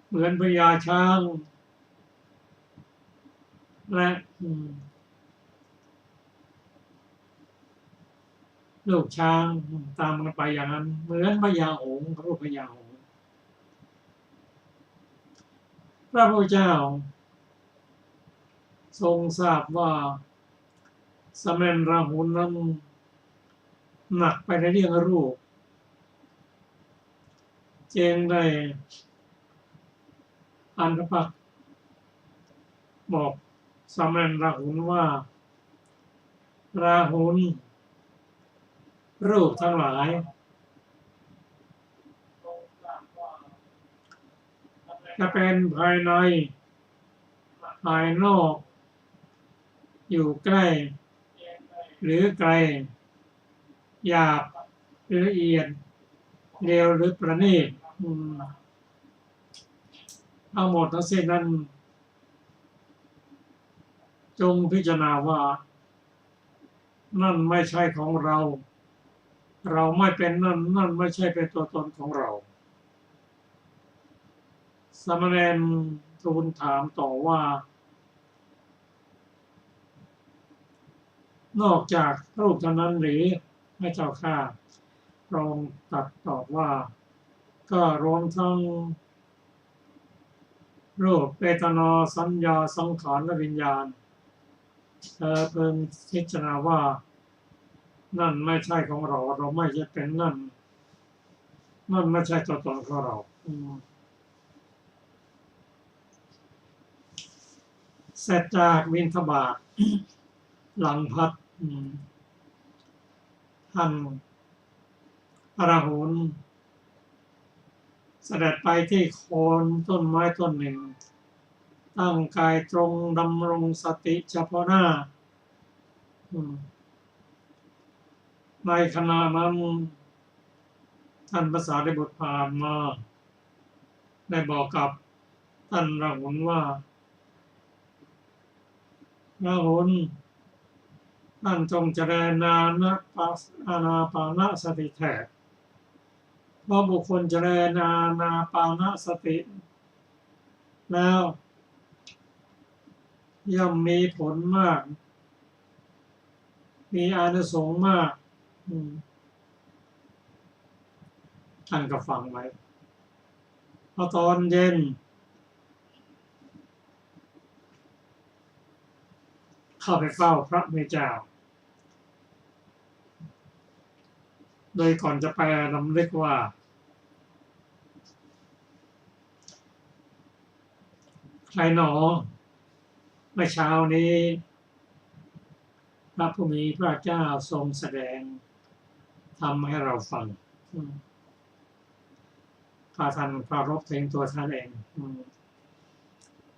เหมือนพญาช้างและลูกช้างตามกันไปอย่างนั้นเหมือนพญาหงส์รูปพญาหงส์พระพุทธเจ้าทรงทราบว่าสมณราหุลนั้นหนักไปในเรื่องรูปจึงได้อันตปักบอกสมณราหุลว่าราหุลรูปทั้งหลายจะเป็นภายในภายนอกอยู่ใกล้หรือไกลหยาบหรือละเอียดเลวหรือประณีตทั้งหมดทั้งสิ้นนั้นจงพิจารณาว่านั่นไม่ใช่ของเราเราไม่เป็นนั่นไม่ใช่เป็นตัวตนของเราสามเณรทูลถามต่อว่านอกจากรูปเท่านั้นหรือพระเจ้าข้าพระองค์ตรัสตอบว่าก็รวมทั้งรูปเวทนาสัญญาสังขารและวิญญาณเธอเพิ่งพิจารณาว่านั่นไม่ใช่ของเราเราไม่ใช่เป็นนั่นไม่ใช่ตัวตนของเราเสร็จจากบิณฑบาตหลังพัดท่านอรหุลเสด็จไปที่โคนต้นไม้ต้นหนึ่งตั้งกายตรงดำรงสติเฉพาะหน้าในขณะนั้นท่านพระสารีบุตรผ่านมาได้บอกกับท่านราหุลว่าราหุลท่านจงเจริญอานาปานสติแท้เพราะบุคคลเจริญอานาปานสติแล้วย่อมมีผลมากมีอานิสงส์มากท่านก็ฟังไว้พอตอนเย็นเข้าไปเฝ้าพระเมเจ้าโดยก่อนจะไปรำลึกว่าใครหนอเมื่อเช้านี้พระผู้มีพระเจ้าทรงแสดงทำให้เราฟังพาท่านปรารภถึงตัวท่านเอง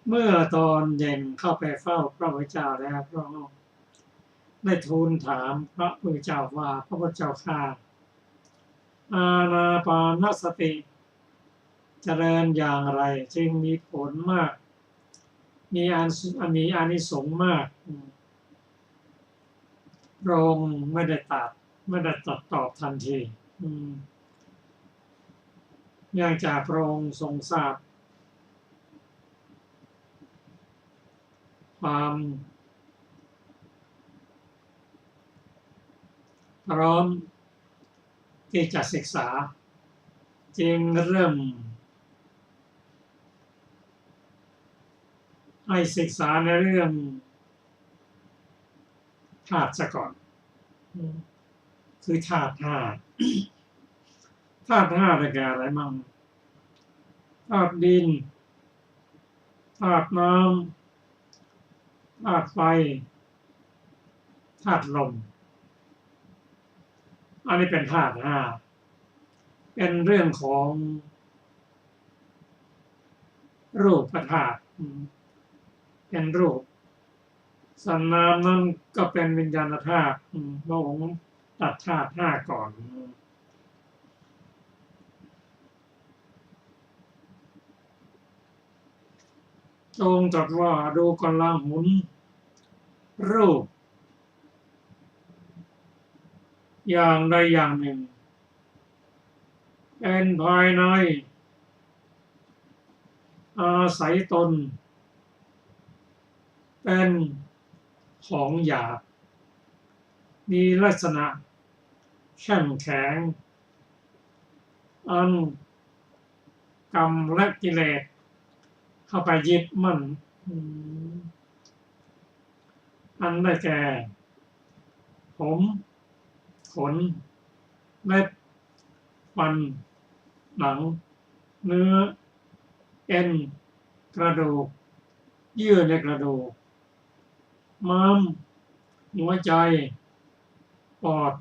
เมื่อตอนเย็นเข้าไปเฝ้าพระพุทธเจ้าแล้วพระองค์ได้ทูลถามพระพุทธเจ้าว่าพระพุทธเจ้าข้าอานาปานสติเจริญอย่างไรจึงมีผลมากมีอานิสงส์มากพระองค์ไม่ได้ตรัสตอบทันทีเนื่องจากพระองค์ทรงทราบความพร้อมที่จะศึกษาจึงเริ่มให้ศึกษาในเรื่องธาตุซะก่อนคือธาตุห้าได้แก่อะไรมั่งธาตุดินธาตุน้ำธาตุไฟธาตุลมอันนี้เป็นธาตุห้าเป็นเรื่องของรูปธาตุเป็นรูปสันนามนั้นก็เป็นวิญญาณธาตุพระองค์ตัดธาตุห้าก่อนทรงตรัสว่าดูก่อนราหุลรูปอย่างใดอย่างหนึ่งเป็นภายใน อาศัยตนเป็นของหยาบมีลักษณะเข้มแข็งอันกรรมและกิเลสเข้าไปยึดมั่นอันได้แก่ผมขนเล็บฟันหนังเนื้อเอ็นกระดูกเยื่อในกระดูกม้ามหัวใจปอด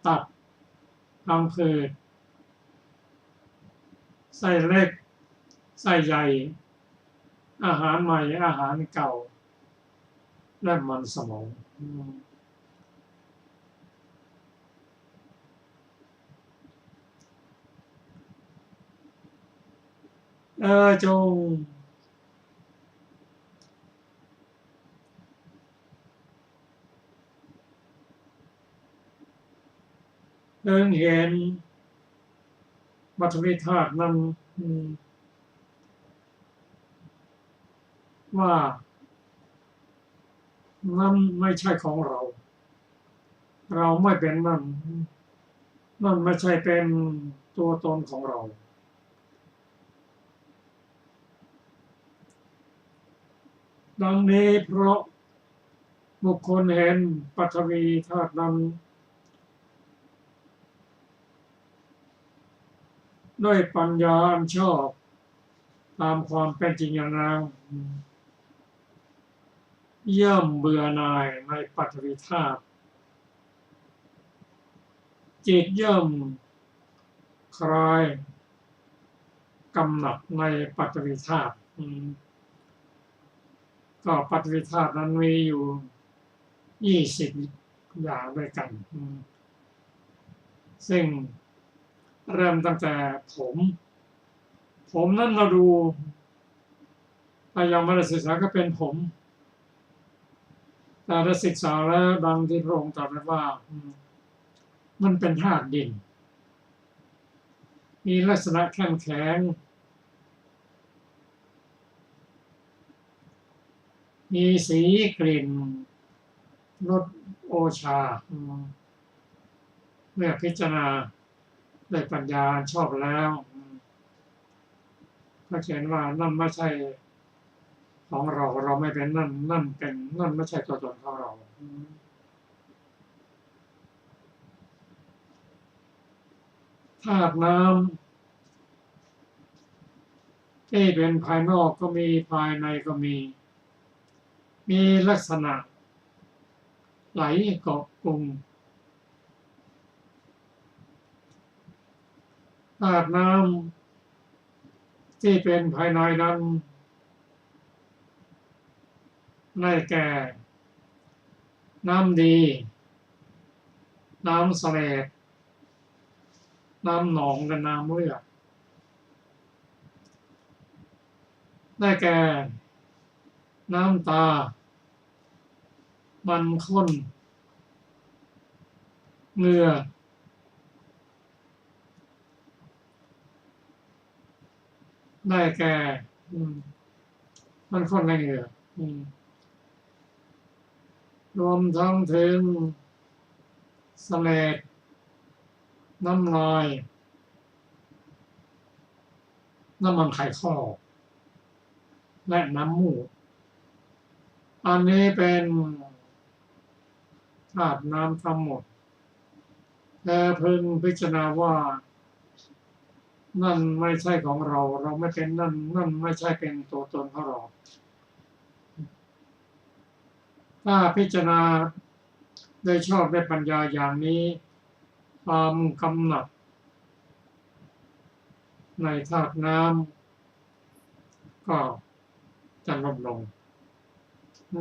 ตับพังผืดไส้เล็กไส้ใหญ่อาหารใหม่อาหารเก่าและมันสมองจงเห็นปฐวีธาตุนั้นว่านั่นไม่ใช่ของเราเราไม่เป็นนั่นไม่ใช่เป็นตัวตนของเราดังนี้เพราะบุคคลเห็นปฐวีธาตุนั้นด้วยปัญญาอันชอบตามความเป็นจริงอย่างนั้นย่อมเบื่อหน่ายในปฐวีธาตุจิตย่อมคลายกำหนัดในปฐวีธาตุก็ปฐวีธาตุนั้นมีอยู่20อย่างด้วยกันซึ่งเริ่มตั้งแต่ผมนั้นเราดูถ้ายังไม่ได้ศึกษาก็เป็นผมแต่ได้ศึกษาแล้วดังที่พระองค์ตรัสไว้ว่ามันเป็นธาตุดินมีลักษณะแข็งแข็งมีสีกลิ่นรสโอชาเมื่อพิจารณาด้วยปัญญาชอบแล้วก็เห็นว่านั่นไม่ใช่ของเราเราไม่เป็นนั่นเป็นนั่นไม่ใช่ตัวตนของเราธาตุน้ำที่เป็นภายนอกก็มีภายในก็มีลักษณะไหลเกาะกลุ่มธาตุน้ำที่เป็นภายในนั้นได้แก่น้ำดีน้ำเสลดน้ำหนองและน้ำเลือดได้แก่น้ำตามันข้นเหงื่อได้แก่มันข้นในเหงื่อรวมทั้งถึงเสลดน้ำลายน้ำมันไข่ข้อและน้ำมูกอันนี้เป็นธาตุน้ำทั้งหมดแต่พึงพิจารณาว่านั่นไม่ใช่ของเราเราไม่เป็นนั่นไม่ใช่เป็นตัวตนของเราถ้าพิจารณาโดยชอบด้วยปัญญาอย่างนี้ความกำหนัดในธาตุน้ำก็จะลดลง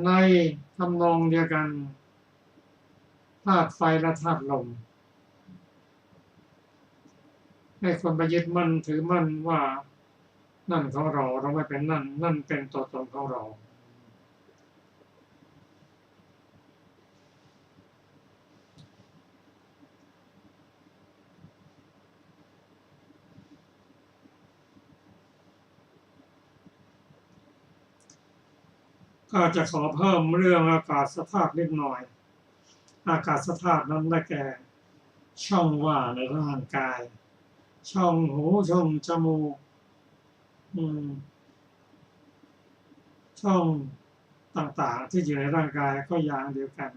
ในทำนองเดียวกันธาตุไฟและธาตุลมให้คนไปยึดมั่นถือมั่นว่านั่นของเราเราไม่เป็นนั่นเป็นตัวตนของเรา ก็จะขอเพิ่มเรื่องอากาศธาตุนิดหน่อยอากาศธาตุนั้นได้แก่ช่องว่างในร่างกายช่องหูช่องจมูกช่องต่างๆที่อยู่ในร่างกายก็อย่างเดียวกัน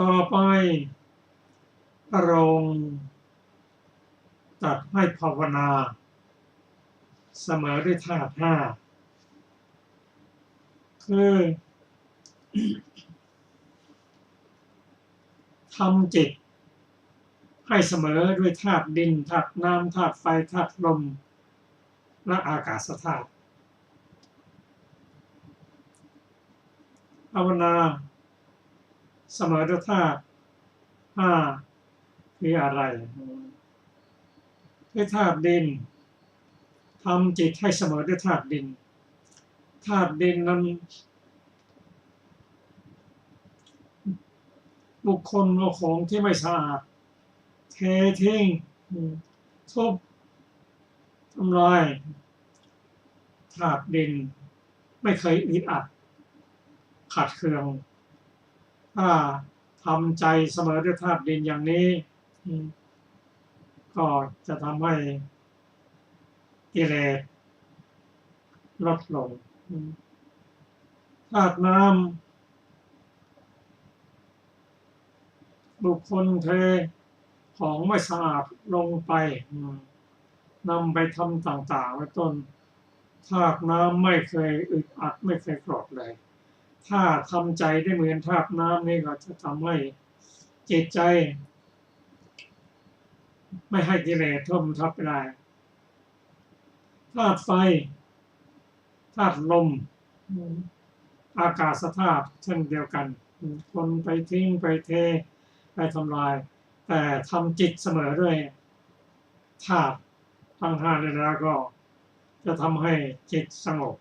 ต่อไปพระองค์ตรัสให้ภาวนาเสมอด้วยธาตุห้าคือทำจิตให้เสมอด้วยธาตุดินธาตุน้ำธาตุไฟธาตุลมและอากาศธาตุภาวนาเสมอด้วยธาตุห้าคืออะไรคือธาตุดินทำจิตให้เสมอด้วยธาตุดินธาตุดินนั้นบุคคลเอาของที่ไม่สะอาดเททิ้งทุบทำลายธาตุดินไม่เคยอึดอัดขัดเคืองถ้าทำใจเสมอด้วยธาตุดินอย่างนี้ก็จะทำให้กิเลสลดลงธาตุน้ำบุคคลเทของไม่สะอาดลงไปนำไปทำต่างๆไว้ต้นธาตุน้ำไม่เคยอึดอัดไม่เคยโกรธเลยถ้าทำใจได้เหมือนธาตุน้ำนี่ก็จะทำให้จิตใจไม่ให้กิเลสท่วมทับไปได้ธาตุไฟธาตุลมอากาศธาตุเช่นเดียวกันคนไปทิ้งไปเทไปทำลายแต่ทำจิตเสมอด้วยธาตุทั้งห้านี้แล้วก็จะทำให้จิตสงบ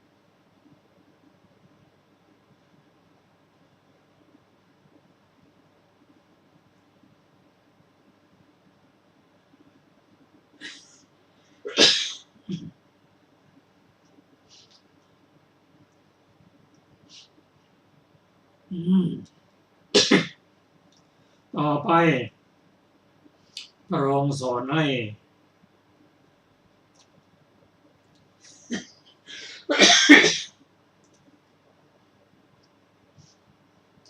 ต่อไปพระองค์สอนให้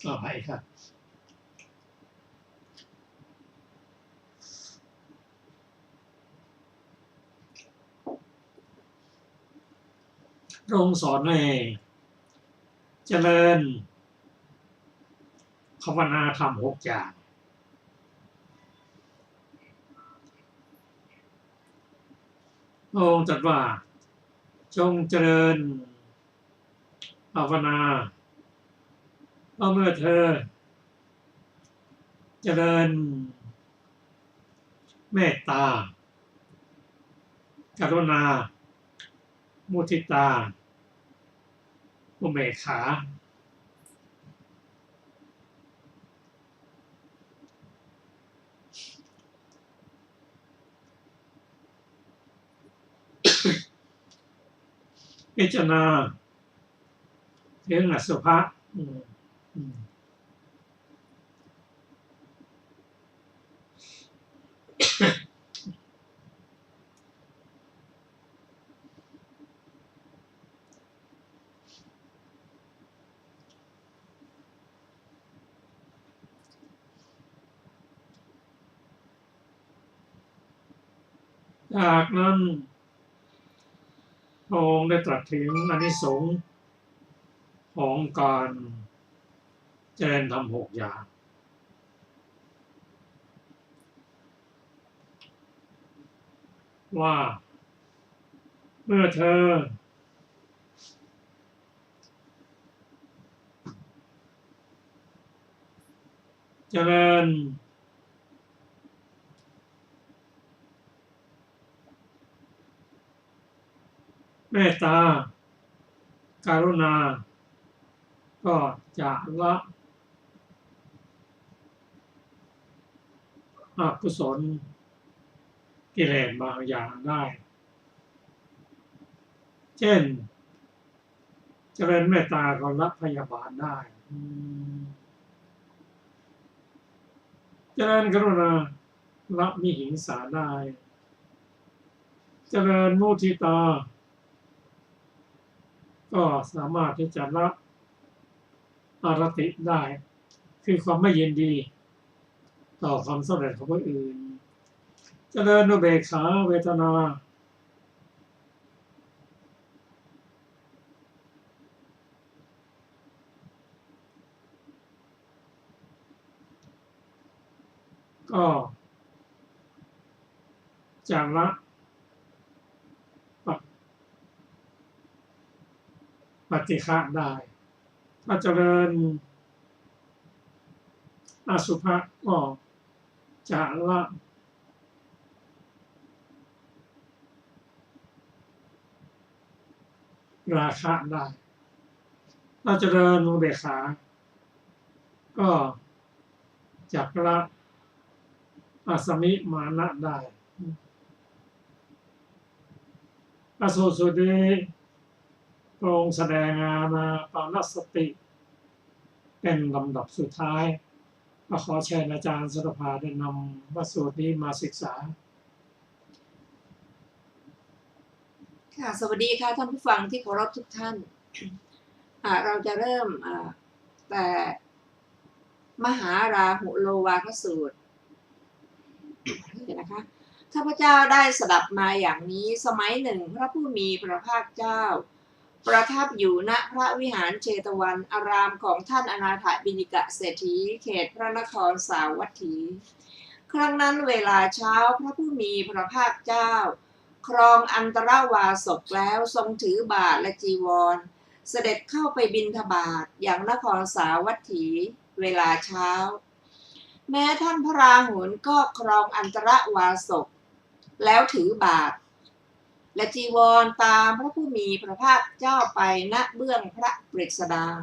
ต่อไปครับพระองค์สอนให้เจริญภาวนาธรรม6อย่างพระองค์ตรัสว่าจงเจริญภาวนาเพราะเมื่อเธอเจริญเมตตากรุณามุทิตาอุเบกขาพิจารณาเรื่องอสุภะจากนั้นพระองค์ได้ตรัสถึงอานิสงส์ของการเจริญธรรม6อย่างว่าเมื่อเธอเจริญเมตตา การุณาก็จะละอกุศลกิเลสบางอย่างได้เช่นเจริญเมตตาก็ละพยาบาทได้เจริญกรุณาละมิหิงสาได้เจริญมุทิตาก็สามารถที่จะละอารติได้คือความไม่ยินดีต่อความสำเร็จของผู้อื่นเจริญอุเบกขาเวทนาก็จะละปฏิฆะได้ถ้าเจริญอสุภะก็จะละราคะได้ถ้าเจริญอุเบกขาก็จะละอสมิมานะได้พระสูตรสุดนี้พระองค์แสดงอานาปานสติเป็นลำดับสุดท้ายก็ขอเชิญอาจารย์สุรภาได้นำพระสูตรนี้มาศึกษาค่ะสวัสดีค่ะท่านผู้ฟังที่เคารพทุกท่านเราจะเริ่มแต่มหาราหุโลวาทสูตรนะคะข้าพเจ้าได้สดับมาอย่างนี้สมัยหนึ่งพระผู้มีพระภาคเจ้าประทับอยู่ณพระวิหารเชตวันอารามของท่านอนาถบิณฑิกะเศรษฐีเขตพระนครสาวัตถีครั้งนั้นเวลาเช้าพระผู้มีพระภาคเจ้าครองอันตรวาสกแล้วทรงถือบาทและจีวรเสด็จเข้าไปบิณฑบาตอย่างนครสาวัตถีเวลาเช้าแม้ท่านพระราหุลก็ครองอันตรวาสกแล้วถือบาทและจีวรตามพระผู้มีพระภาคเจ้าไปณเบื้องพระปริศดาง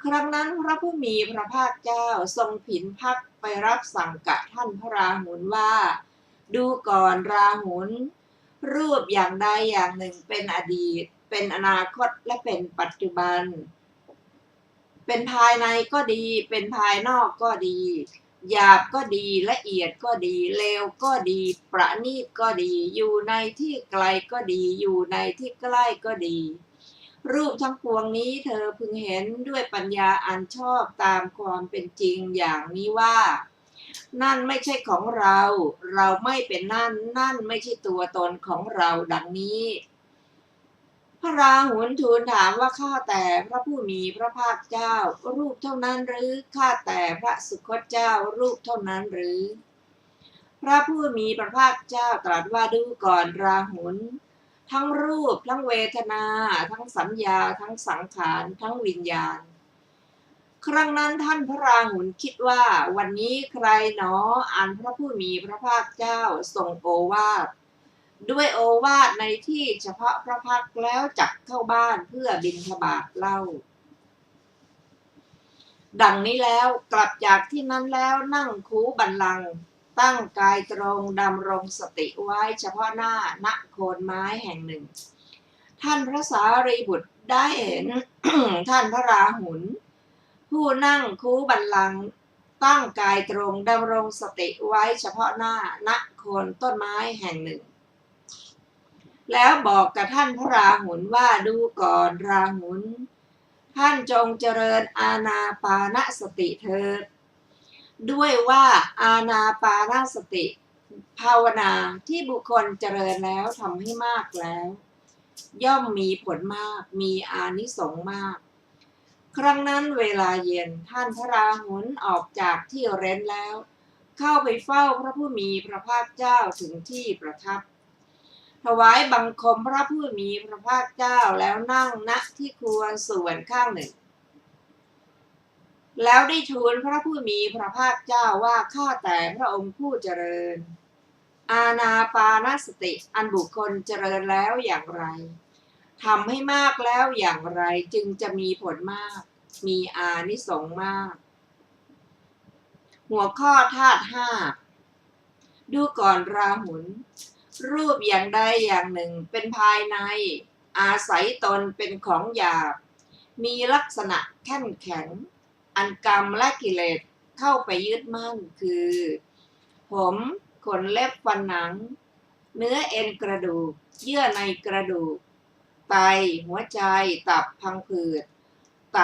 ครั้งนั้นพระผู้มีพระภาคเจ้าทรงผินพักไปรับสั่งกับท่านพระราหุลว่าดูก่อนราหุลรูปอย่างใดอย่างหนึ่งเป็นอดีตเป็นอนาคตและเป็นปัจจุบันเป็นภายในก็ดีเป็นภายนอกก็ดีหยาบก็ดีละเอียดก็ดีเลวก็ดีประณีตก็ดีอยู่ในที่ไกลก็ดีอยู่ในที่ใกล้ก็ดีรูปทั้งปวงนี้เธอพึงเห็นด้วยปัญญาอันชอบตามความเป็นจริงอย่างนี้ว่านั่นไม่ใช่ของเราเราไม่เป็นนั่นไม่ใช่ตัวตนของเราดังนี้พระราหุลทูลถามว่าข้าแต่พระผู้มีพระภาคเจ้ารูปเท่านั้นหรือข้าแต่พระสุคตเจ้ารูปเท่านั้นหรือพระผู้มีพระภาคเจ้าตรัสว่าดูก่อนราหุลทั้งรูปทั้งเวทนาทั้งสัญญาทั้งสังขารทั้งวิญญาณครั้งนั้นท่านพระราหุลคิดว่าวันนี้ใครหนออันพระผู้มีพระภาคเจ้าทรงโอวาทด้วยโอวาทในที่เฉพาะพระพักแล้วจักเข้าบ้านเพื่อบิณฑบาตเล่าดังนี้แล้วกลับจากที่นั้นแล้วนั่งคูบัลลังก์ตั้งกายตรงดำรงสติไว้เฉพาะหน้าณโคนไม้แห่งหนึ่งท่านพระสารีบุตรได้เห็น ท่านพระราหุลผู้นั่งคูบัลลังก์ตั้งกายตรงดำรงสติไว้เฉพาะหน้าณโคนต้นไม้แห่งหนึ่งแล้วบอกกับท่านพระราหุลว่าดูก่อนราหุลท่านจงเจริญอานาปานสติเถิดด้วยว่าอานาปานสติภาวนาที่บุคคลเจริญแล้วทำให้มากแล้วย่อมมีผลมากมีอานิสงส์มากครั้งนั้นเวลาเย็นท่านพระราหุลออกจากที่เร้นแล้วเข้าไปเฝ้าพระผู้มีพระภาคเจ้าถึงที่ประทับถวายบังคมพระผู้มีพระภาคเจ้าแล้วนั่งณที่ควรส่วนข้างหนึ่งแล้วได้ทูลพระผู้มีพระภาคเจ้าว่าข้าแต่พระองค์ผู้เจริญอานาปานสติอันบุคคลเจริญแล้วอย่างไร ทำให้มากแล้วอย่างไรจึงจะมีผลมากมีอานิสงส์มากหัวข้อธาตุห้าดูก่อนราหุลรูปอย่างใดอย่างหนึ่งเป็นภายในอาศัยตนเป็นของหยาบมีลักษณะแข็งแข็งอันกรรมและกิเลสเข้าไปยึดมั่นคือผมขนเล็บฟันหนังเนื้อเอ็นกระดูกเยื่อในกระดูกไตหัวใจตับพังผืดไต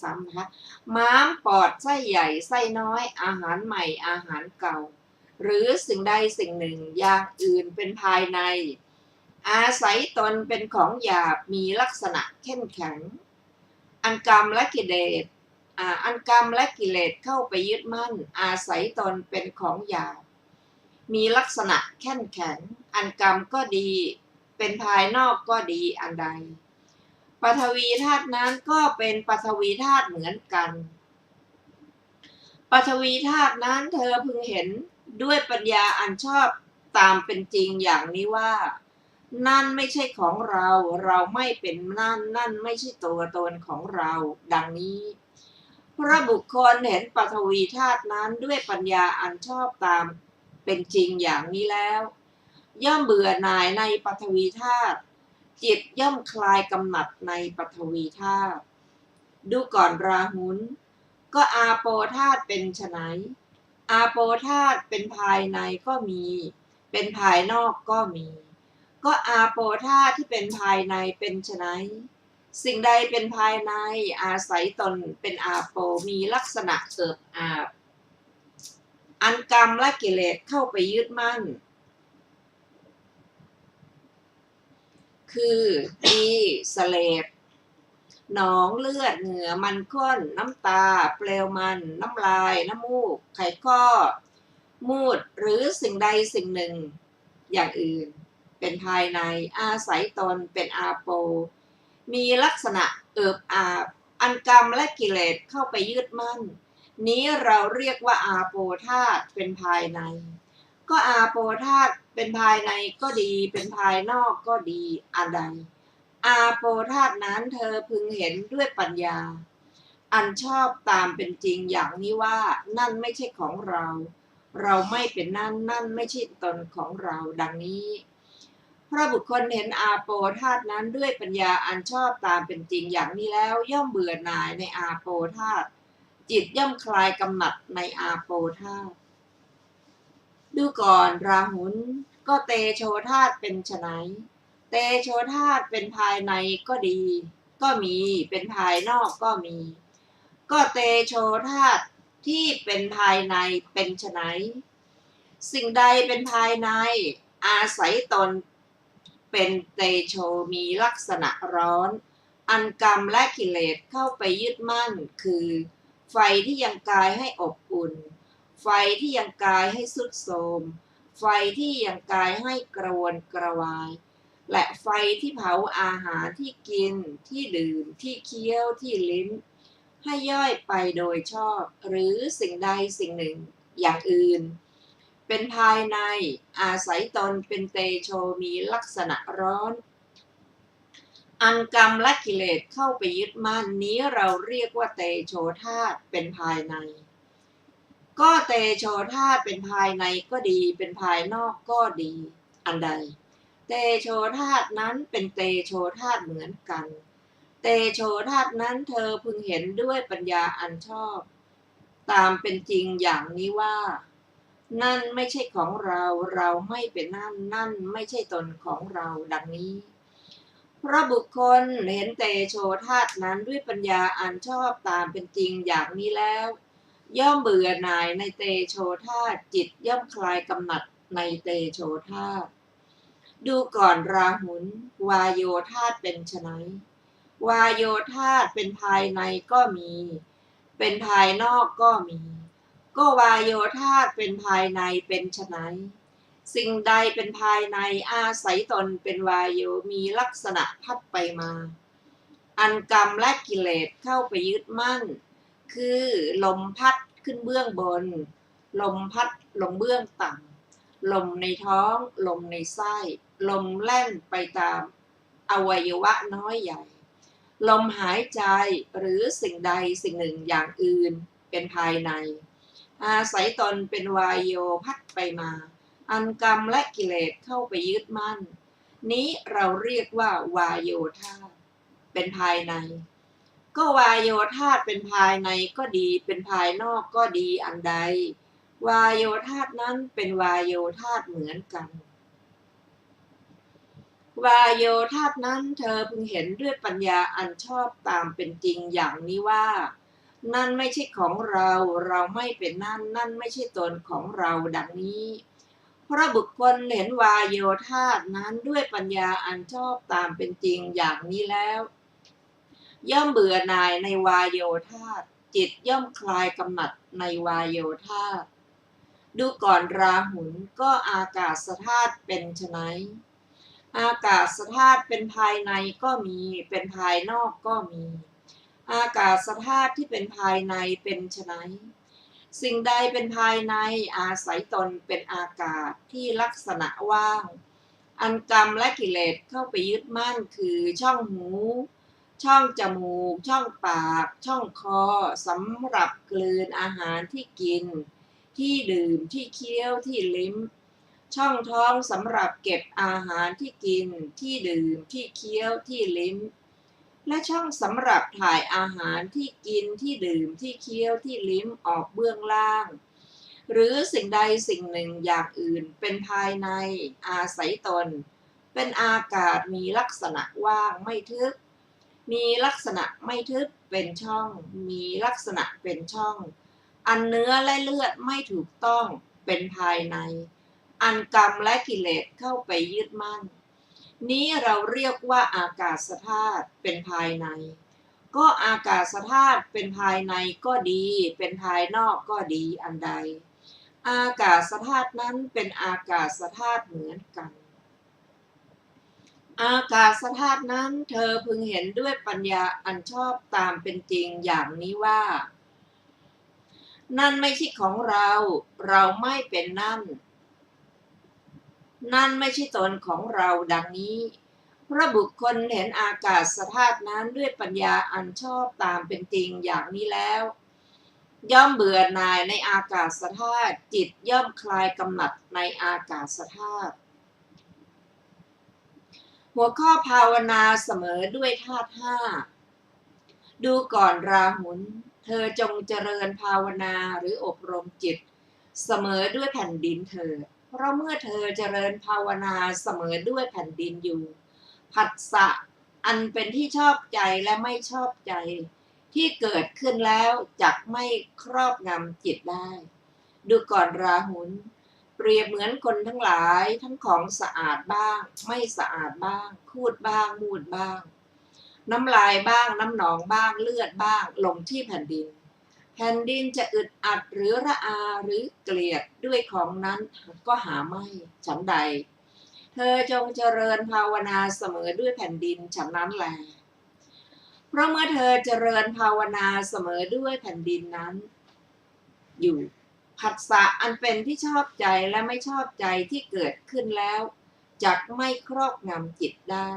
ซ้ำนะคะม้ามปอดไส้ใหญ่ไส้น้อยอาหารใหม่อาหารเก่าหรือสิ่งใดสิ่งหนึ่งอย่างอื่นเป็นภายในอาศัยตนเป็นของหยาบมีลักษณะเข้มแข็งอันกรรมและกิเลสเข้าไปยึดมั่นอาศัยตนเป็นของหยาบมีลักษณะเข้มแข็งอันกรรมก็ดีเป็นภายนอกก็ดีอันใดปฐวีธาตุนั้นก็เป็นปฐวีธาตุเหมือนกันปฐวีธาตุนั้นเธอพึงเห็นด้วยปัญญาอันชอบตามเป็นจริงอย่างนี้ว่านั่นไม่ใช่ของเราเราไม่เป็นนั่นไม่ใช่ตัวตนของเราดังนี้พระบุคคลเห็นปฐวีธาตุนั้นด้วยปัญญาอันชอบตามเป็นจริงอย่างนี้แล้วย่อมเบื่อหน่ายในปฐวีธาตุจิตย่อมคลายกำหนัดในปฐวีธาตุดูก่อนราหุลก็อาโปธาตุเป็นไฉนอาโปธาตุเป็นภายในก็มีเป็นภายนอกก็มีก็อาโปธาตุที่เป็นภายในเป็นไฉนสิ่งใดเป็นภายในอาศัยตนเป็นอาโปมีลักษณะเอิบอาบอันกรรมและกิเลสเข้าไปยึดมั่นคือดีเสลดหนองเลือดเหงื่อมันข้นน้ำตาเปลวมันน้ำลายน้ำมูกไขข้อมูดหรือสิ่งใดสิ่งหนึ่งอย่างอื่นเป็นภายในอาศัยตนเป็นอาโปมีลักษณะเอิบอาบอันกรรมและกิเลสเข้าไปยึดมั่นนี้เราเรียกว่าอาโปธาตุเป็นภายในก็อาโปธาตุเป็นภายในก็ดีเป็นภายนอกก็ดีอันใดอาโปธาตุนั้นเธอพึงเห็นด้วยปัญญาอันชอบตามเป็นจริงอย่างนี้ว่านั่นไม่ใช่ของเราเราไม่เป็นนั่นไม่ใช่ตนของเราดังนี้พระบุคคลเห็นอาโปธาตุนั้นด้วยปัญญาอันชอบตามเป็นจริงอย่างนี้แล้วย่อมเบื่อหน่ายในอาโปธาตุจิตย่อมคลายกำหนัดในอาโปธาตุดูก่อนราหุลก็เตโชธาตุเป็นไฉนเตโชธาตุเป็นภายในก็ดีก็มีเป็นภายนอกก็มีก็เตโชธาตุที่เป็นภายในเป็นไฉนสิ่งใดเป็นภายในอาศัยตนเป็นเตโชมีลักษณะร้อนอันกรรมและกิเลสเข้าไปยึดมั่นคือไฟที่ยังกายให้อบอุ่นไฟที่ยังกายให้ทรุดโทรมไฟที่ยังกายให้กระวนกระวายและไฟที่เผาอาหารที่กินที่ดื่มที่เคี้ยวที่ลิ้นให้ย่อยไปโดยชอบหรือสิ่งใดสิ่งหนึ่งอย่างอื่นเป็นภายในอาศัยตนเป็นเตโชมีลักษณะร้อนอันกรรมและกิเลสเข้าไปยึดมั่นนี้เราเรียกว่าเตโชธาตุเป็นภายในก็เตโชธาตุเป็นภายในก็ดีเป็นภายนอกก็ดีอันใดเตโชธาตุนั้นเป็นเตโชธาตุเหมือนกันเตโชธาตุนั้นเธอพึงเห็นด้วยปัญญาอันชอบตามเป็นจริงอย่างนี้ว่านั่นไม่ใช่ของเราเราไม่เป็นนั่นไม่ใช่ตนของเราดังนี้พระบุคคลเห็นเตโชธาตุนั้นด้วยปัญญาอันชอบตามเป็นจริงอย่างนี้แล้วย่อมเบื่อหน่ายในเตโชธาตุจิตย่อมคลายกำหนัดในเตโชธาตุดูก่อนราหุลวาโยธาตุเป็นไฉนวาโยธาตุเป็นภายในก็มีเป็นภายนอกก็มีก็วาโยธาตุเป็นภายในเป็นไฉนสิ่งใดเป็นภายในอาศัยตนเป็นวาโยมีลักษณะพัดไปมาอันกรรมและกิเลสเข้าไปยึดมั่นคือลมพัดขึ้นเบื้องบนลมพัดลงเบื้องต่ำลมในท้องลมในไส้ลมแล่นไปตาม อวัยวะน้อยใหญ่ลมหายใจหรือสิ่งใดสิ่งหนึ่งอย่างอื่นเป็นภายในอาศัยตนเป็นวายโยพัดไปมาอันกรรมและกิเลสเข้าไปยึดมั่นนี้เราเรียกว่าวายโยธาตุเป็นภายในก็วายโยธาตุเป็นภายในก็ดีเป็นภายนอกก็ดีอันใดวายโยธาตุนั้นเป็นวายโยธาตุเหมือนกันวายโยธาตุนั้นเธอพึงเห็นด้วยปัญญาอันชอบตามเป็นจริงอย่างนี้ว่านั่นไม่ใช่ของเราเราไม่เป็นนั่นไม่ใช่ตนของเราดังนี้เพราะบุคคลเห็นวายโยธาตุนั้นด้วยปัญญาอันชอบตามเป็นจริงอย่างนี้แล้วย่อมเบื่อหน่ายในวายโยธาตุจิตย่อมคลายกำหนัดในวายโยธาตุดูก่อนราหุลก็อากาศธาตุเป็นไฉนอากาศธาตุเป็นภายในก็มีเป็นภายนอกก็มีอากาศธาตุที่เป็นภายในเป็นไฉนสิ่งใดเป็นภายในอาศัยตนเป็นอากาศที่ลักษณะว่างอันกรรมและกิเลสเข้าไปยึดมั่นคือช่องหูช่องจมูกช่องปากช่องคอสำหรับกลืนอาหารที่กินที่ดื่มที่เคี้ยวที่ลิ้มช่องท้องสำหรับเก็บอาหารที่กินที่ดื่มที่เคี้ยวที่ลิ้มและช่องสำหรับถ่ายอาหารที่กินที่ดื่มที่เคี้ยวที่ลิ้มออกเบื้องล่างหรือสิ่งใดสิ่งหนึ่งอย่างอื่นเป็นภายในอาศัยตนเป็นอากาศมีลักษณะว่างไม่ทึบมีลักษณะไม่ทึบเป็นช่องมีลักษณะเป็นช่องอันเนื้อและเลือดไม่ถูกต้องเป็นภายในอันกรรมและกิเลสเข้าไปยึดมั่นนี้เราเรียกว่าอากาศธาตุเป็นภายในก็อากาศธาตุเป็นภายในก็ดีเป็นภายนอกก็ดีอันใดอากาศธาตุนั้นเป็นอากาศธาตุเหมือนกันอากาศธาตุนั้นเธอพึงเห็นด้วยปัญญาอันชอบตามเป็นจริงอย่างนี้ว่านั่นไม่ใช่ของเราเราไม่เป็นนั่นไม่ใช่ตนของเราดังนี้เพราะบุคคลเห็นอากาศธาตุนั้นด้วยปัญญาอันชอบตามเป็นจริงอย่างนี้แล้วย่อมเบื่อหน่ายในอากาศธาตุจิตย่อมคลายกำหนัดในอากาศธาตุหัวข้อภาวนาเสมอด้วยธาตุห้าดูก่อนราหุลเธอจงเจริญภาวนาหรืออบรมจิตเสมอด้วยแผ่นดินเธอเพราะเมื่อเธอเจริญภาวนาเสมอด้วยแผ่นดินอยู่ผัสสะอันเป็นที่ชอบใจและไม่ชอบใจที่เกิดขึ้นแล้วจักไม่ครอบงำจิตได้ดูก่อนราหุลเปรียบเหมือนคนทั้งหลายทั้งของสะอาดบ้างไม่สะอาดบ้างคูดบ้างมูดบ้างน้ำลายบ้างน้ำหนองบ้างเลือดบ้างลงที่แผ่นดินแผ่นดินจะอึดอัดหรือระอาหรือเกลียดด้วยของนั้นก็หาไม่ฉันใดเธอจงเจริญภาวนาเสมอด้วยแผ่นดินฉันนั้นแลเพราะเมื่อเธอเจริญภาวนาเสมอด้วยแผ่นดินนั้นอยู่ผัสสะอันเป็นที่ชอบใจและไม่ชอบใจที่เกิดขึ้นแล้วจักไม่ครอบงำจิตได้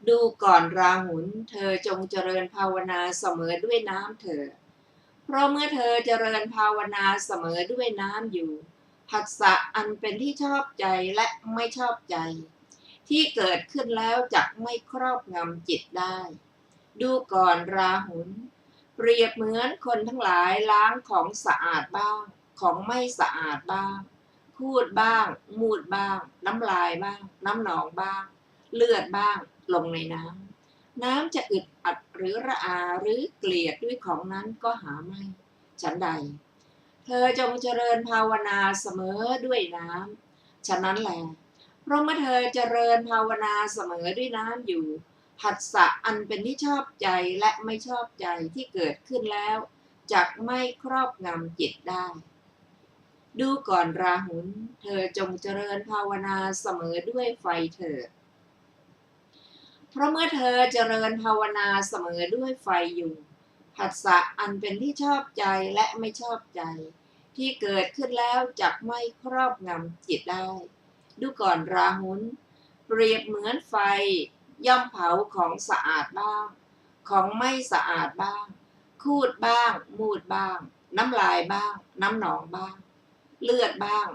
ดูก่อนราหุลเธอจงเจริญภาวนาเสมอด้วยน้ำเถิดเพราะเมื่อเธอเจริญภาวนาเสมอด้วยน้ำอยู่ผัสสะอันเป็นที่ชอบใจและไม่ชอบใจที่เกิดขึ้นแล้วจักไม่ครอบงำจิตได้ดูก่อนราหุลเปรียบเหมือนคนทั้งหลายล้างของสะอาดบ้างของไม่สะอาดบ้างพูดบ้างมูดบ้างน้ำลายบ้างน้ำหนองบ้างเลือดบ้างลงในน้ำจะอึดอัดหรือระอาหรือเกลียดด้วยของนั้นก็หาไม่ฉันใดเธอจงเจริญภาวนาเสมอด้วยน้ำฉะนั้นแหละเพราะเมื่อเธอเจริญภาวนาเสมอด้วยน้ำอยู่ผัสสะอันเป็นที่ชอบใจและไม่ชอบใจที่เกิดขึ้นแล้วจักไม่ครอบงำจิตได้ดูก่อนราหุลเธอจงเจริญภาวนาเสมอด้วยไฟเถิดเพราะเมื่อเธอเจริญภาวนาเสมอด้วยไฟอยู่ผัสสะอันเป็นที่ชอบใจและไม่ชอบใจที่เกิดขึ้นแล้วจักไม่ครอบงำจิตได้ดูก่อนราหุลเ เปรียบเหมือนไฟย่อมเผาของสะอาดบ้างของไม่สะอาดบ้างคูดบ้างมูดบ้างน้ำลายบ้างน้ำหนองบ้างเลือดบ้าง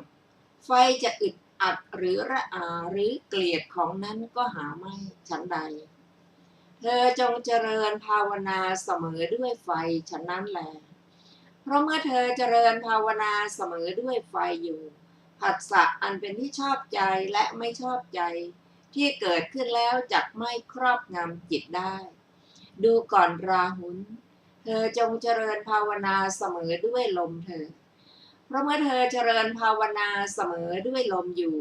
ไฟจะอึดอัดหรือระอาหรือเกลียดของนั้นก็หาไม่ฉันใดเธอจงเจริญภาวนาเสมอด้วยไฟฉันนั้นแลเพราะเมื่อเธอเจริญภาวนาเสมอด้วยไฟอยู่ผัสสะอันเป็นที่ชอบใจและไม่ชอบใจที่เกิดขึ้นแล้วจักไม่ครอบงำจิตได้ดูก่อนราหุลเธอจงเจริญภาวนาเสมอด้วยลมเธอเพราะเมื่อเธอเจริญภาวนาเสมอด้วยลมอยู่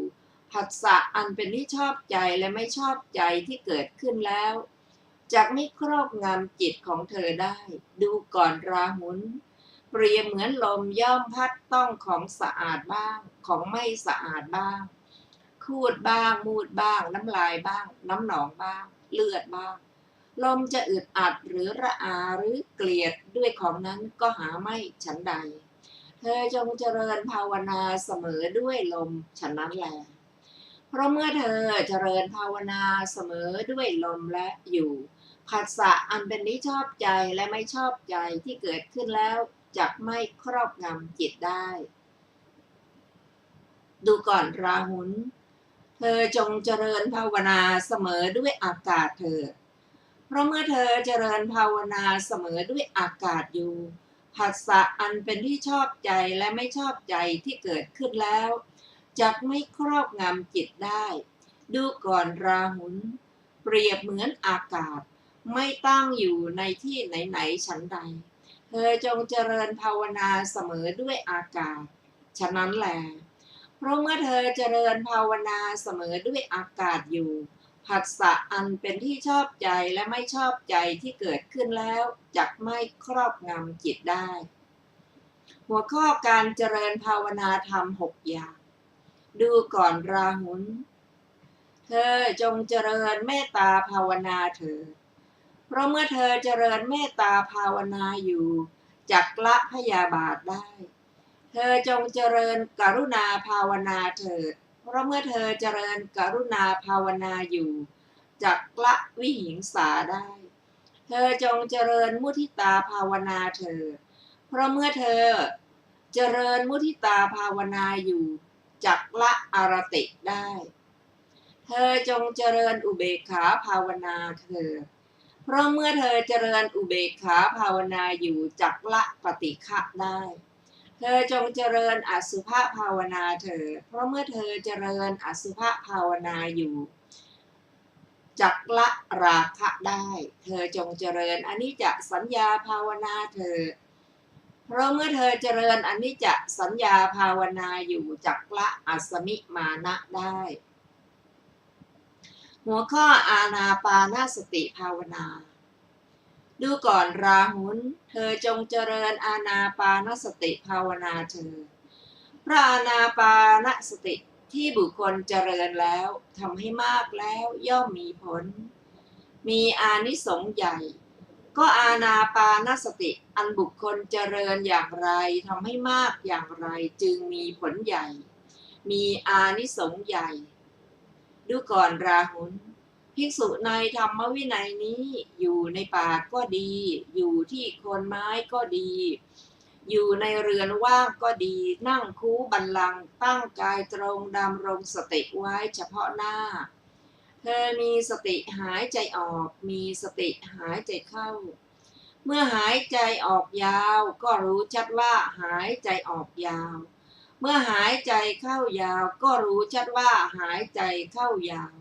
ผัสสะอันเป็นที่ชอบใจและไม่ชอบใจที่เกิดขึ้นแล้วจักไม่ครอบงำจิตของเธอได้ดูก่อนราหุลเปรียบเหมือนลมย่อมพัดต้องของสะอาดบ้างของไม่สะอาดบ้างคูดบ้างมูดบ้างน้ำลายบ้างน้ำหนองบ้างเลือดบ้างลมจะอึดอัดหรือระอาหรือเกลียดด้วยของนั้นก็หาไม่ฉันใดเธอจงเจริญภาวนาเสมอด้วยลมฉันนั้นแลเพราะเมื่อเธอเจริญภาวนาเสมอด้วยลมและอยู่ผัสสะอันเป็นที่ชอบใจและไม่ชอบใจที่เกิดขึ้นแล้วจักไม่ครอบงำจิตได้ดูก่อนราหุลเธอจงเจริญภาวนาเสมอด้วยอากาศเถิดเพราะเมื่อเธอเจริญภาวนาเสมอด้วยอากาศอยู่ผัสสะอันเป็นที่ชอบใจและไม่ชอบใจที่เกิดขึ้นแล้วจักไม่ครอบงำจิตได้ดูก่อนราหุลเปรียบเหมือนอากาศไม่ตั้งอยู่ในที่ไหนๆฉันใดเธอจงเจริญภาวนาเสมอด้วยอากาศฉะนั้นแลเพราะเมื่อเธอเจริญภาวนาเสมอด้วยอากาศอยู่ผัสสะอันเป็นที่ชอบใจและไม่ชอบใจที่เกิดขึ้นแล้วจักไม่ครอบงำจิตได้หัวข้อการเจริญภาวนาธรรม6อย่างดูก่อนราหุลเธอจงเจริญเมตตาภาวนาเถิดเพราะเมื่อเธอเจริญเมตตาภาวนาอยู่จักละพยาบาทได้เธอจงเจริญกรุณาภาวนาเถิดเพราะเมื่อเธอเจริญกรุณาภาวนาอยู่จักละวิหิงสาได้เธอจงเจริญมุทิตาภาวนาเถิดเพราะเมื่อเธอเจริญมุทิตาภาวนาอยู่จักละอรติได้เธอจงเจริญอุเบกขาภาวนาเถิดเพราะเมื่อเธอเจริญอุเบกขาภาวนาอยู่จักละปฏิฆะได้เธอจงเจริญอสุภภาวนาเถิดเพราะเมื่อเธอเจริญอสุภภาวนาอยู่จักละราคะได้เธอจงเจริญอนิจจสัญญาภาวนาเถิดเพราะเมื่อเธอเจริญอนิจจสัญญาภาวนาอยู่จักละอัสมิมานะได้หัวข้ออานาปานสติภาวนาดูก่อนราหุลเธอจงเจริญอานาปานสติภาวนาเถิดเพราะอานาปานสติที่บุคคลเจริญแล้วทำให้มากแล้วย่อมมีผลมีอานิสงส์ใหญ่ก็อานาปานสติอันบุคคลเจริญอย่างไรทำให้มากอย่างไรจึงมีผลใหญ่มีอานิสงส์ใหญ่ดูก่อนราหุลภิกษุในธรรมวินัยนี้อยู่ในป่าก็ดีอยู่ที่โคนไม้ก็ดีอยู่ในเรือนว่างก็ดีนั่งคูบัลลังก์ตั้งกายตรงดำรงสติไว้เฉพาะหน้าเธอมีสติหายใจออกมีสติหายใจเข้าเมื่อหายใจออกยาวก็รู้ชัดว่าหายใจออกยาวเมื่อหายใจเข้ายาวก็รู้ชัดว่าหายใจเข้ายาว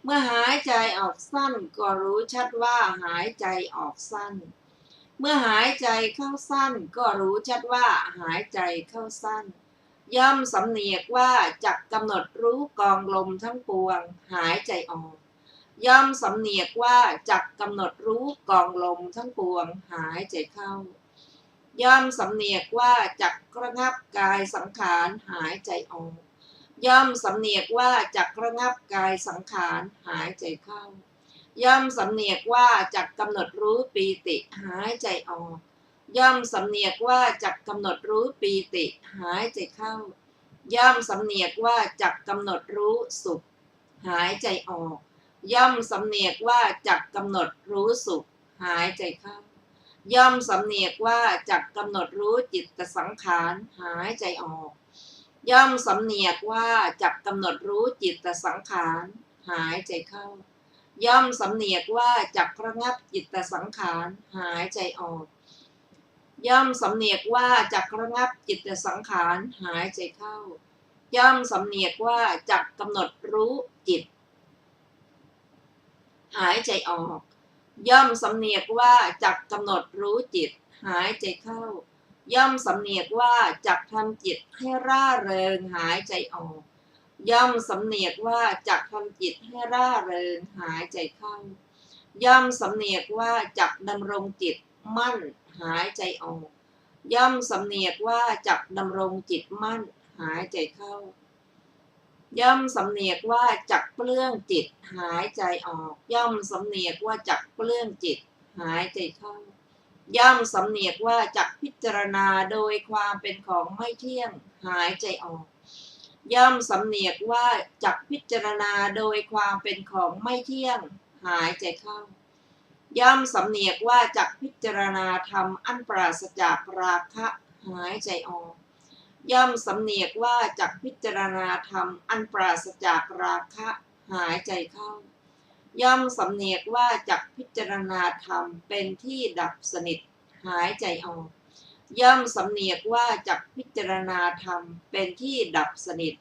เมื่อหายใจออกสั้นก็รู้ชัดว่าหายใจออกสั้นเมื่อหายใจเข้าสั้นก็รู้ชัดว่าหายใจเข้าสั้นย่อมสำเนียกว่าจักกำหนดรู้กองลมทั้งปวงหายใจออกย่อมสำเนียกว่าจักกำหนดรู้กองลมทั้งปวงหายใจเข้าย่อมสำเนียกว่าจักระงับกายสังขารหายใจออกย่อมสำเนียกว่าจักระงับกายสังขารหายใจเข้าย่อมสำเนียกว่าจักกำหนดรู้ปีติหายใจออกย่อมสำเนียกว่าจักกำหนดรู้ปีติหายใจเข้าย่อมสำเนียกว่าจักกำหนดรู้สุข หายใจออกย่อมสำเนียกว่าจักกำหนดรู้สุขหายใจเข้าย่อมสำเนียกว่าจักกำหนดรู้จิตสังขารหายใจออกย่อมสำเนียกว่าจักกำหนดรู้จิตสังขารหายใจเข้าย่อมสำเนียกว่าจักระงับจิตสังขารหายใจออกย่อมสำเนียกว่าจักระงับจิตสังขารหายใจเข้าย่อมสำเนียกว่าจักกำหนดรู้จิตหายใจออกย่อมสำเนียกว่าจักกำหนดรู้จิตหายใจเข้าย่อมสำเนียกว่าจักทำจิตให้ร่าเริงหายใจออกย่อมสำเนียกว่าจักทำจิตให้ร่าเริงหายใจเข้าย่อมสำเนียกว่าจักดำรงจิตมั่นหายใจออกย่อมสำเนียกว่าจักดำรงจิตมั่นหายใจเข้าย่อมสำเนียกว่าจักเปลื้องจิตหายใจออกย่อมสำเนียกว่าจักเปลื้องจิตหายใจเข้าย่อมสำเนียกว่าจักพิจารณาโดยความเป็นของไม่เที่ยงหายใจออกย่อมสำเนียกว่าจักพิจารณาโดยความเป็นของไม่เที่ยงหายใจเข้าย่อมสำเนียกว่าจักพิจารณาธรรมอันปราศจากราคะหายใจออกย่อมสำเนียกว่าจักพิจารณาธรรมอันปราศจากราคะหายใจเข้าย่อมสำเนียกว่าจักพิจารณาธรรมเป็นที่ดับสนิทหายใจออกย่อมสำเนียกว่าจักพิจารณาธรรมเป็นที่ดับสนิท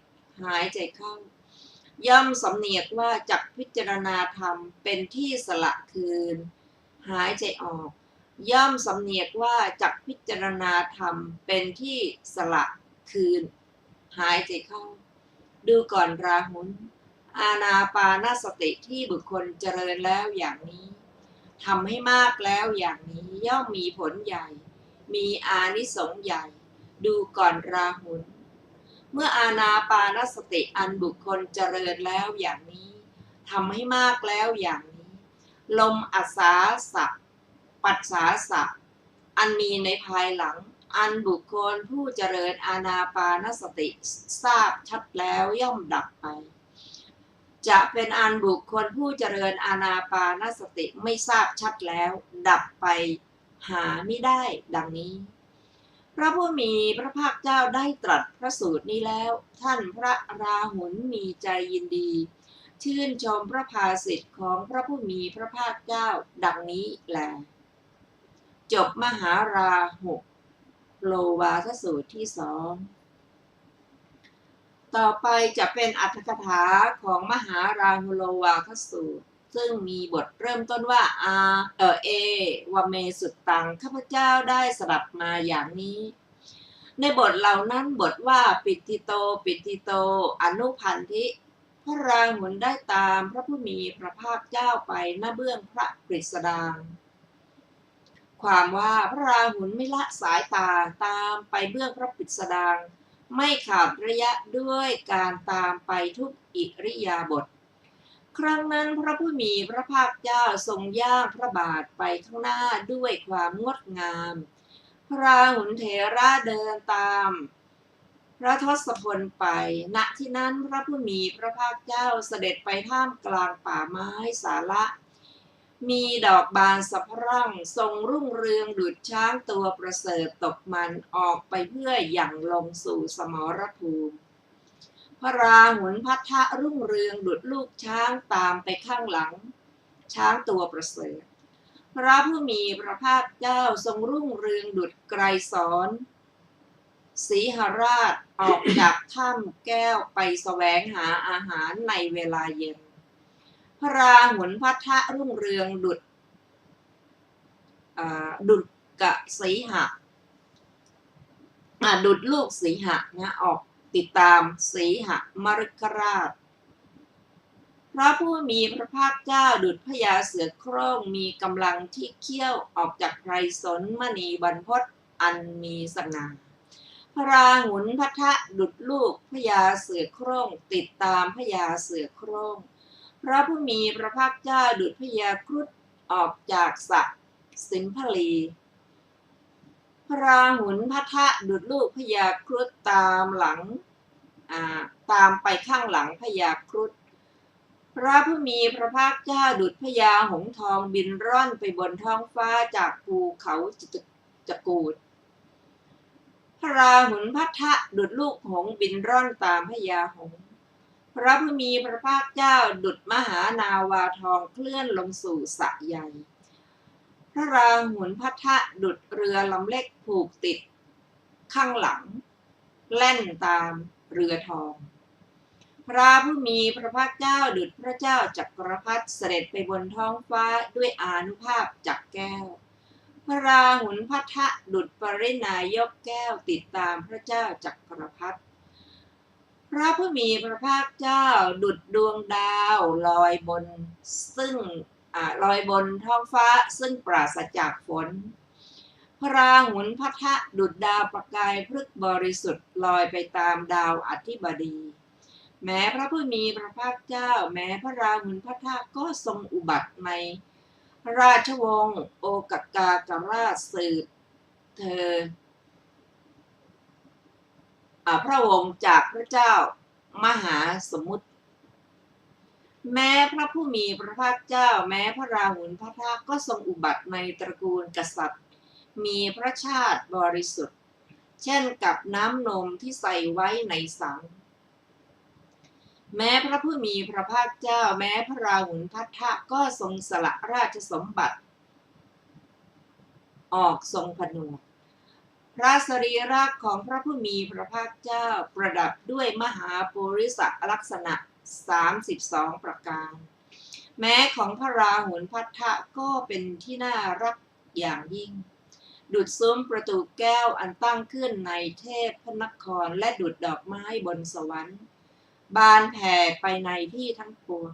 หายใจเข้าย่อมสำเนียกว่าจักพิจารณาธรรมเป็นที่สละคืนหายใจออกย่อมสำเนียกว่าจักพิจารณาธรรมเป็นที่สละคืนหายใจเข้าดูก่อนราหุลอานาปานสติที่บุคคลเจริญแล้วอย่างนี้ทำให้มากแล้วอย่างนี้ย่อมมีผลใหญ่มีอานิสงส์ใหญ่ดูก่อนราหุลเมื่ออานาปานสติอันบุคคลเจริญแล้วอย่างนี้ทำให้มากแล้วอย่างนี้ลมอัสสาสะปัสสาสะอันมีในภายหลังอันบุคคลผู้เจริญอานาปานสติทราบชัดแล้วย่อมดับไปจะเป็นอันบุคคลผู้เจริญอานาปานสติไม่ทราบชัดแล้วดับไปหาไม่ได้ดังนี้พระผู้มีพระภาคเจ้าได้ตรัสพระสูตรนี้แล้วท่านพระราหุลมีใจยินดีชื่นชมพระภาสิทธิ์ของพระผู้มีพระภาคเจ้าดังนี้แลจบมหาราหุโลวาทสูตรที่สองต่อไปจะเป็นอรรถกถาของมหาราหุโลวาทสูตรซึ่งมีบทเริ่มต้นว่าเอวเมสุตตังข้าพเจ้าได้สดับมาอย่างนี้ในบทเหล่านั้นบทว่าปิติโตปิติโตอนุพันธิพระราหุลได้ตามพระผู้มีพระภาคเจ้าไปณเบื้องพระกฤษฎางความว่าพระราหุลไม่ละสายตาตามไปเบื้องพระกฤษฎางไม่ขาดระยะด้วยการตามไปทุกอิริยาบถครั้งนั้นพระผู้มีพระภาคเจ้าทรงย่างพระบาทไปข้างหน้าด้วยความงดงามพระราหุลเถระเดินตามพระทศพลไปณที่นั้นพระผู้มีพระภาคเจ้าเสด็จไปท่ามกลางป่าไม้สาระมีดอกบานสะพรั่งทรงรุ่งเรืองดุจช้างตัวประเสริฐตกมันออกไปเพื่อหยั่งลงสู่สมรภูมิพระราหุลพัทธะรุ่งเรืองดุจลูกช้างตามไปข้างหลังช้างตัวประเสริฐพระผู้มีพระภาคเจ้าทรงรุ่งเรืองดุจไกรสรสีหราชออกจากถ้ำแก้วไปแสวงหาอาหารในเวลาเย็นพระราหุลพัทธะรุ่งเรืองดุจกะสีหะดุจลูกสีหะนะออกติดตามสีหะมฤคราชพระผู้มีพระภาคเจ้าดุจพญาเสือโคร่งมีกำลังที่เขี้ยวออกจากไพรสนมณีบรรพตอันมีสง่าพระราหุลพัทธะดุจลูกพญาเสือโคร่งติดตามพญาเสือโคร่งพระผู้มีพระภาคเจ้าดุจพญาครุฑออกจากสระสิมพลีพระราหุลพัทธะดุจลูกพญาครุฑตามไปข้างหลังพญาครุฑ พระผู้มีพระภาคเจ้าดุจพญาหงส์ทองบินร่อนไปบนท้องฟ้าจากภูเขาจกูฏพระราหุลพัทธะดุจลูกหงส์บินร่อนตามพญาหงส์พระผู้มีพระภาคเจ้าดุจมหานาวาทองเคลื่อนลงสู่สระใหญ่พระราหุลพัทธะดุจเรือลำเล็กผูกติดข้างหลังแล่นตามเรือทองพระผู้มีพระภาคเจ้าดุจพระเจ้าจักรพรรดิเสด็จไปบนท้องฟ้าด้วยอานุภาพจักแก้วพระราหุลพัทธะดุจปรินายกแก้วติดตามพระเจ้าจักรพรรดิพระผู้มีพระภาคเจ้าดุจดวงดาวลอยบนท้องฟ้าซึ่งปราศจากฝนพระราหุลพัทธะดุจดาวประกายพฤกษ์บริสุทธิ์ลอยไปตามดาวอธิบดีแม้พระผู้มีพระภาคเจ้าแม้พระราหุลพัทธะก็ทรงอุบัติในพระราชวงศ์โอกกากราชสืบเธอพระวงศ์จากพระเจ้ามหาสมุทรแม้พระผู้มีพระภาคเจ้าแม้พระราหุลพัทธะก็ทรงอุบัติในตระกูลกษัตริย์มีพระชาติบริสุทธิ์เช่นกับน้ำนมที่ใส่ไว้ในสังแม้พระผู้มีพระภาคเจ้าแม้พระราหุลพัทธะก็ทรงสละราชสมบัติออกทรงผนวกพระสรีระของพระผู้มีพระภาคเจ้าประดับด้วยมหาปุริสลักษณะ32ประการแม้ของพระราหุลพัทธะก็เป็นที่น่ารักอย่างยิ่งดุจซุ้มประตูแก้วอันตั้งขึ้นในเทพพนครและดุจดอกไม้บนสวรรค์บานแผ่ไปในที่ทั้งปวง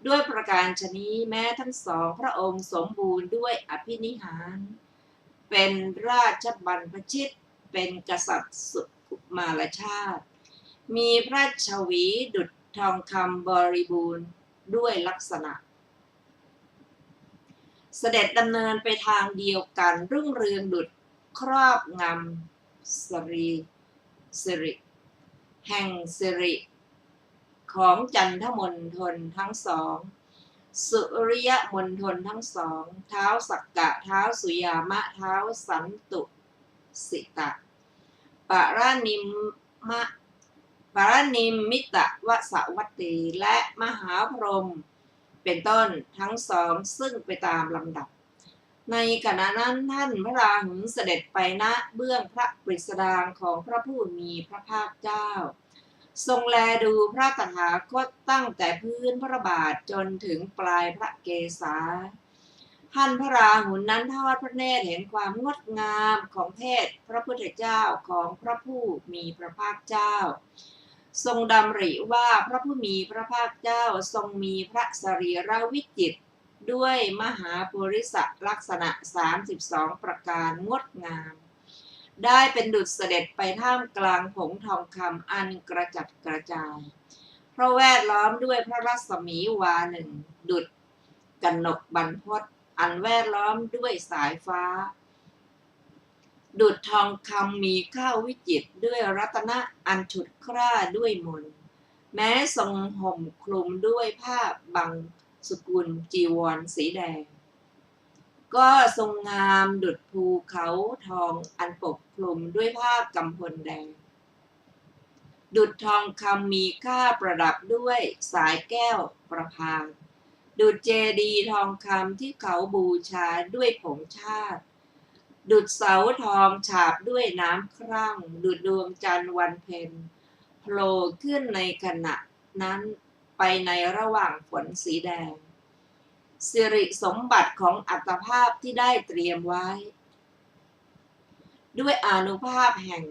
ด้วยประการฉนี้แม้ทั้งสองพระองค์สมบูรณ์ด้วยอภินิหารเป็นราชบรรพชิตเป็นกษัตริย์สุขุมารชาติมีพระชวีดุจทองคำบริบูรณ์ด้วยลักษณะเสด็จดำเนินไปทางเดียวกันรุ่งเรืองดุจครอบงำสิริแห่งสิริของจันทมณฑลทั้งสองสุริยมณฑลทั้งสองเท้าสักกะเท้าสุยามะเท้าสันตุสิตะปรานิมมิตะวสวัตตีและมหาพรหมเป็นต้นทั้งสองซึ่งไปตามลำดับในขณะนั้นท่านพระราหุลเสด็จไปณเบื้องพระปริศดางของพระผู้มีพระภาคเจ้าทรงแลดูพระตถาคตตั้งแต่พื้นพระบาทจนถึงปลายพระเกศาท่านพระราหุลนั้นทอดพระเนตรเห็นความงดงามของเพศพระพุทธเจ้าของพระผู้มีพระภาคเจ้าทรงดำริว่าพระผู้มีพระภาคเจ้าทรงมีพระสรีระวิจิตรด้วยมหาปุริสลักษณะ32ประการงดงามได้เป็นดุจเสด็จไปท่ามกลางผงทองคำอันกระจัดกระจายเพราะแวดล้อมด้วยพระรัศมีวาหนึ่งดุจกนกบรรพตอันแวดล้อมด้วยสายฟ้าดุจทองคำมีข้าววิจิตรด้วยรัตนะอันฉุดคร่าด้วยมนแม้ทรงห่มคลุมด้วยผ้าบังสกุลจีวรสีแดงก็ทรงงามดุจภูเขาทองอันปกคลุมด้วยผ้ากำพลแดงดุจทองคำมีค่าประดับด้วยสายแก้วประพานดุจเจดีย์ทองคำที่เขาบูชาด้วยผงชาติดุจเสาทองฉาบด้วยน้ำครั่งดุจดวงจันทร์วันเพ็ญโผล่ขึ้นในขณะนั้นไปในระหว่างฝนสีแดงสิริสมบัติของอัตภาพที่ได้เตรียมไว้ด้วยอานุภาพแห่ง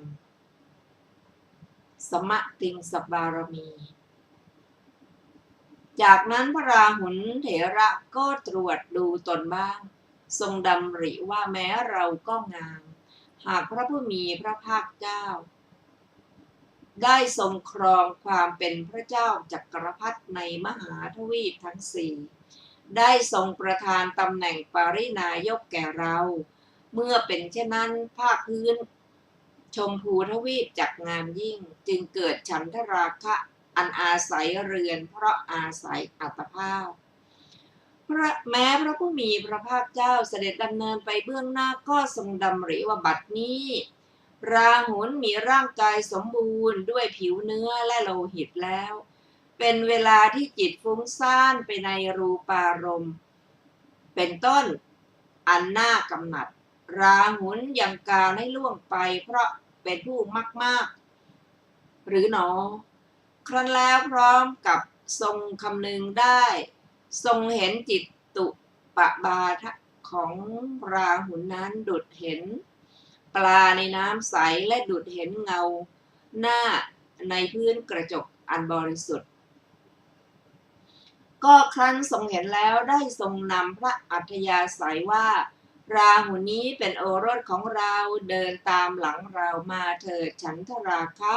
สมติงสบารมีจากนั้นพระราหุลเถระก็ตรวจดูตนบ้างทรงดำริว่าแม้เราก็งามหากพระผู้มีพระภาคเจ้าได้ทรงครองความเป็นพระเจ้าจักรพรรดิในมหาทวีปทั้งสี่ได้ทรงประทานตำแหน่งปรินายกแก่เราเมื่อเป็นเช่นนั้นภาคพื้นชมพูทวีปจักงามยิ่งจึงเกิดฉันทราคะ อันอาศัยเรือนเพราะอาศัยอัตภาพแม้พระผู้มีพระภาคเจ้าเสด็จดำเนินไปเบื้องหน้าก็ทรงดำริว่าบัดนี้ราหุลมีร่างกายสมบูรณ์ด้วยผิวเนื้อและโลหิตแล้วเป็นเวลาที่จิตฟุ้งซ่านไปในรูปารมณ์เป็นต้นอันน่ากำหนัดราหุลยังการให้ล่วงไปเพราะเป็นผู้มากหรือหนอครั้นแล้วพร้อมกับทรงคำนึงได้ทรงเห็นจิตตุปบาทของราหุลนั้นดุจเห็นปลาในน้ำใสและดุจเห็นเงาหน้าในพื้นกระจกอันบริสุทธิ์ก็ครั้นทรงเห็นแล้วได้ทรงนำพระอัธยาศัยว่าราหุลนี้เป็นโอรสของเราเดินตามหลังเรามาเถิดฉันทราคะ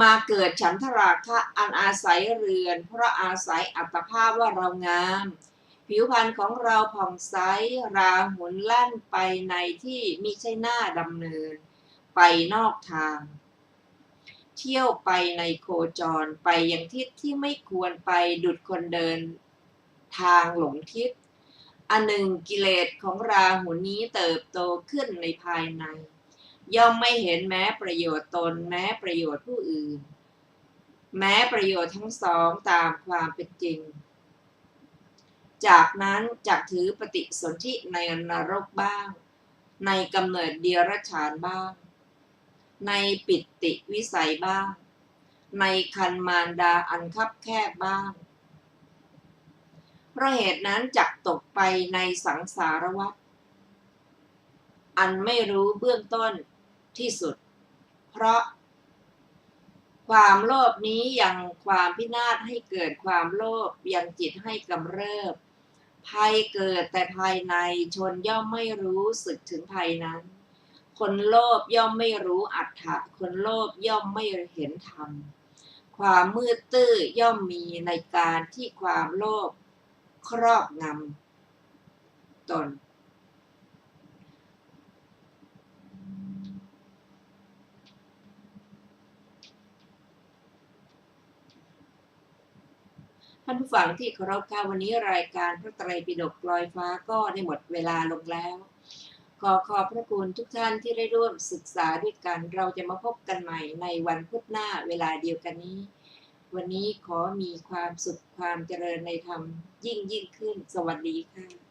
มาเกิดฉันทราคะอันอาศัยเรือนเพราะอาศัยอัตภาพว่าเรางามผิวพรรณของเราผ่องใสราหุลลั่นไปในที่มิใช่หน้าดำเนินไปนอกทางเที่ยวไปในโคจรไปยังทิศที่ไม่ควรไปดุจคนเดินทางหลงทิศอันหนึ่งกิเลสของราหุลนี้เติบโตขึ้นในภายในย่อมไม่เห็นแม้ประโยชน์ตนแม้ประโยชน์ผู้อื่นแม้ประโยชน์ทั้งสองตามความเป็นจริงจากนั้นจักถือปฏิสนธิในนรกบ้างในกำเนิดเดรัจฉานบ้างในปิติวิสัยบ้างในครรภ์มารดาอันคับแคบบ้างเพราะเหตุนั้นจักตกไปในสังสารวัฏอันไม่รู้เบื้องต้นที่สุดเพราะความโลภนี้ยังความพินาศให้เกิดความโลภยังจิตให้กำเริบภัยเกิดแต่ภายในชนย่อมไม่รู้สึกถึงภัยนั้นคนโลภย่อมไม่รู้อัตถะคนโลภย่อมไม่เห็นธรรมความมืดตื้อย่อมมีในการที่ความโลภครอบงำตนท่านผู้ฟังที่เคารพค่ะวันนี้รายการพระไตรปิฎกลอยฟ้าก็ได้หมดเวลาลงแล้วขอขอบพระคุณทุกท่านที่ได้ร่วมศึกษาด้วยกันเราจะมาพบกันใหม่ในวันพุธหน้าเวลาเดียวกันนี้วันนี้ขอมีความสุขความเจริญในธรรมยิ่งขึ้นสวัสดีค่ะ